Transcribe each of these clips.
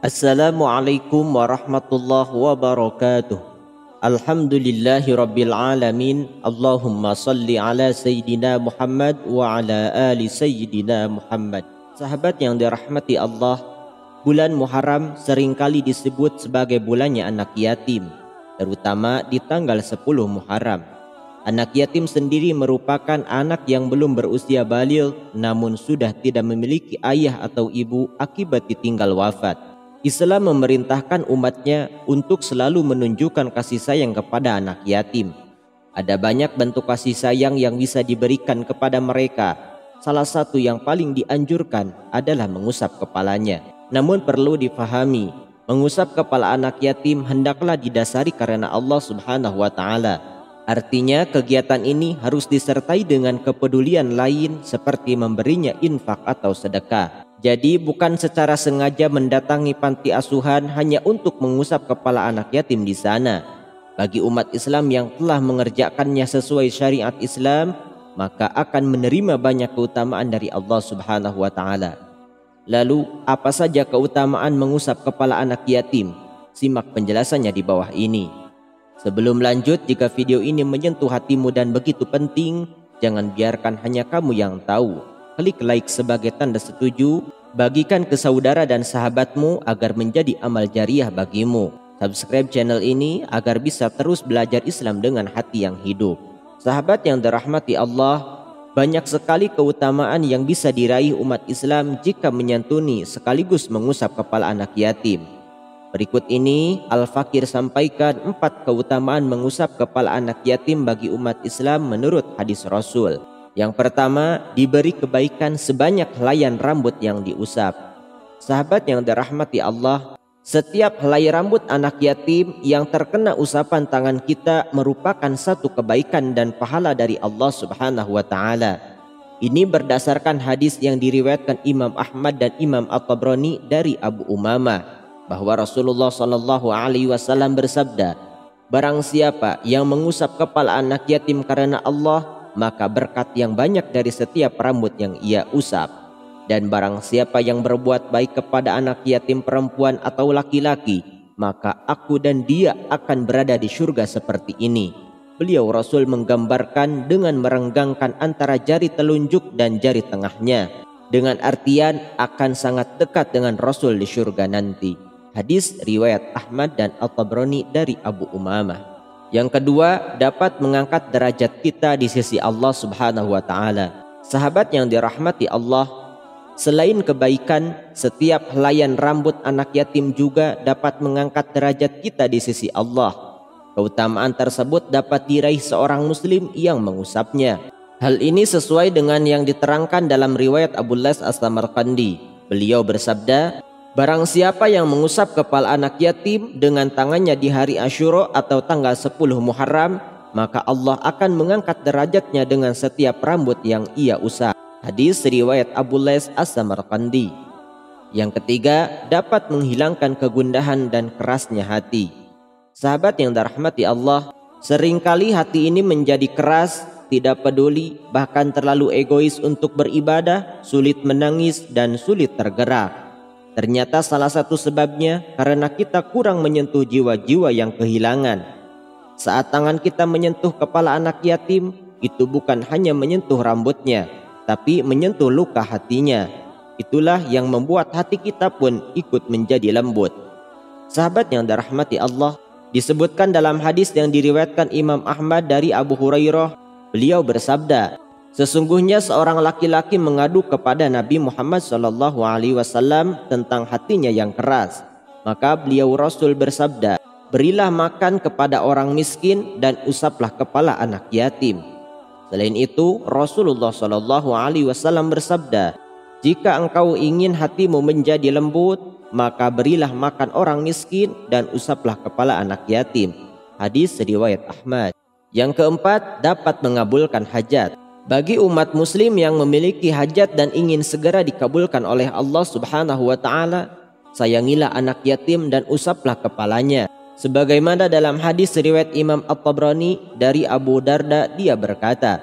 Assalamualaikum warahmatullahi wabarakatuh. Alhamdulillahi rabbil alamin. Allahumma salli ala Sayyidina Muhammad wa ala ali Sayyidina Muhammad. Sahabat yang dirahmati Allah, bulan Muharram seringkali disebut sebagai bulannya anak yatim, terutama di tanggal 10 Muharram. Anak yatim sendiri merupakan anak yang belum berusia baligh namun sudah tidak memiliki ayah atau ibu akibat ditinggal wafat. Islam memerintahkan umatnya untuk selalu menunjukkan kasih sayang kepada anak yatim. Ada banyak bentuk kasih sayang yang bisa diberikan kepada mereka. Salah satu yang paling dianjurkan adalah mengusap kepalanya. Namun perlu difahami, mengusap kepala anak yatim hendaklah didasari karena Allah Subhanahu wa Ta'ala. Artinya kegiatan ini harus disertai dengan kepedulian lain seperti memberinya infak atau sedekah. Jadi bukan secara sengaja mendatangi panti asuhan hanya untuk mengusap kepala anak yatim di sana. Bagi umat Islam yang telah mengerjakannya sesuai syariat Islam, maka akan menerima banyak keutamaan dari Allah Subhanahu wa Ta'ala. Lalu apa saja keutamaan mengusap kepala anak yatim? Simak penjelasannya di bawah ini. Sebelum lanjut, jika video ini menyentuh hatimu dan begitu penting, jangan biarkan hanya kamu yang tahu. Klik like sebagai tanda setuju, bagikan ke saudara dan sahabatmu agar menjadi amal jariah bagimu. Subscribe channel ini agar bisa terus belajar Islam dengan hati yang hidup. Sahabat yang dirahmati Allah, banyak sekali keutamaan yang bisa diraih umat Islam jika menyantuni sekaligus mengusap kepala anak yatim. Berikut ini Al-Fakir sampaikan 4 keutamaan mengusap kepala anak yatim bagi umat Islam menurut hadis Rasul. Yang pertama, diberi kebaikan sebanyak helaian rambut yang diusap. Sahabat yang dirahmati Allah, setiap helai rambut anak yatim yang terkena usapan tangan kita merupakan satu kebaikan dan pahala dari Allah Subhanahu wa Ta'ala. Ini berdasarkan hadis yang diriwayatkan Imam Ahmad dan Imam At-Tabrani dari Abu Umamah bahwa Rasulullah SAW bersabda, barang siapa yang mengusap kepala anak yatim karena Allah, maka berkat yang banyak dari setiap rambut yang ia usap. Dan barang siapa yang berbuat baik kepada anak yatim perempuan atau laki-laki, maka aku dan dia akan berada di surga seperti ini. Beliau Rasul menggambarkan dengan merenggangkan antara jari telunjuk dan jari tengahnya, dengan artian akan sangat dekat dengan Rasul di surga nanti. Hadis riwayat Ahmad dan At-Tabrani dari Abu Umamah. Yang kedua, dapat mengangkat derajat kita di sisi Allah Subhanahu wa Ta'ala. Sahabat yang dirahmati Allah, selain kebaikan, setiap helaian rambut anak yatim juga dapat mengangkat derajat kita di sisi Allah. Keutamaan tersebut dapat diraih seorang muslim yang mengusapnya. Hal ini sesuai dengan yang diterangkan dalam riwayat Abu Las As-Samarqandi. Beliau bersabda, barang siapa yang mengusap kepala anak yatim dengan tangannya di hari Asyura atau tanggal 10 Muharram, maka Allah akan mengangkat derajatnya dengan setiap rambut yang ia usap. Hadis riwayat Abu Las As-Samarqandi. Yang ketiga, dapat menghilangkan kegundahan dan kerasnya hati. Sahabat yang dirahmati Allah, seringkali hati ini menjadi keras, tidak peduli, bahkan terlalu egois untuk beribadah, sulit menangis dan sulit tergerak. Ternyata salah satu sebabnya karena kita kurang menyentuh jiwa-jiwa yang kehilangan. Saat tangan kita menyentuh kepala anak yatim, itu bukan hanya menyentuh rambutnya, tapi menyentuh luka hatinya. Itulah yang membuat hati kita pun ikut menjadi lembut. Sahabat yang dirahmati Allah, disebutkan dalam hadis yang diriwayatkan Imam Ahmad dari Abu Hurairah, beliau bersabda, sesungguhnya seorang laki-laki mengadu kepada Nabi Muhammad SAW tentang hatinya yang keras. Maka beliau Rasul bersabda, berilah makan kepada orang miskin dan usaplah kepala anak yatim. Selain itu, Rasulullah SAW bersabda, jika engkau ingin hatimu menjadi lembut, maka berilah makan orang miskin dan usaplah kepala anak yatim. Hadis riwayat Ahmad. Yang keempat, dapat mengabulkan hajat. Bagi umat muslim yang memiliki hajat dan ingin segera dikabulkan oleh Allah Subhanahu wa Ta'ala, sayangilah anak yatim dan usaplah kepalanya. Sebagaimana dalam hadis riwayat Imam At-Tabrani dari Abu Darda, dia berkata,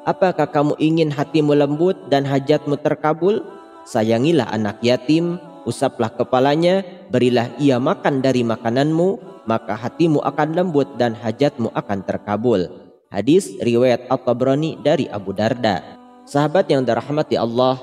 apakah kamu ingin hatimu lembut dan hajatmu terkabul? Sayangilah anak yatim, usaplah kepalanya, berilah ia makan dari makananmu, maka hatimu akan lembut dan hajatmu akan terkabul. Hadis riwayat At-Tabrani dari Abu Darda. Sahabat yang dirahmati Allah,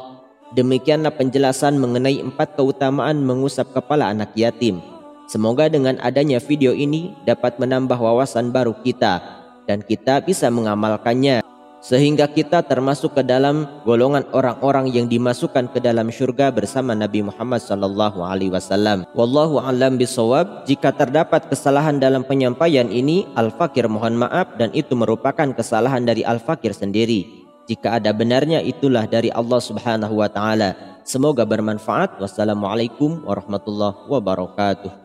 demikianlah penjelasan mengenai 4 keutamaan mengusap kepala anak yatim. Semoga dengan adanya video ini dapat menambah wawasan baru kita dan kita bisa mengamalkannya sehingga kita termasuk ke dalam golongan orang-orang yang dimasukkan ke dalam syurga bersama Nabi Muhammad SAW. Wallahu a'lam bishawab. Jika terdapat kesalahan dalam penyampaian ini, Al-Fakir mohon maaf dan itu merupakan kesalahan dari Al-Fakir sendiri. Jika ada benarnya itulah dari Allah Subhanahu wa taala. Semoga bermanfaat. Wassalamualaikum warahmatullahi wabarakatuh.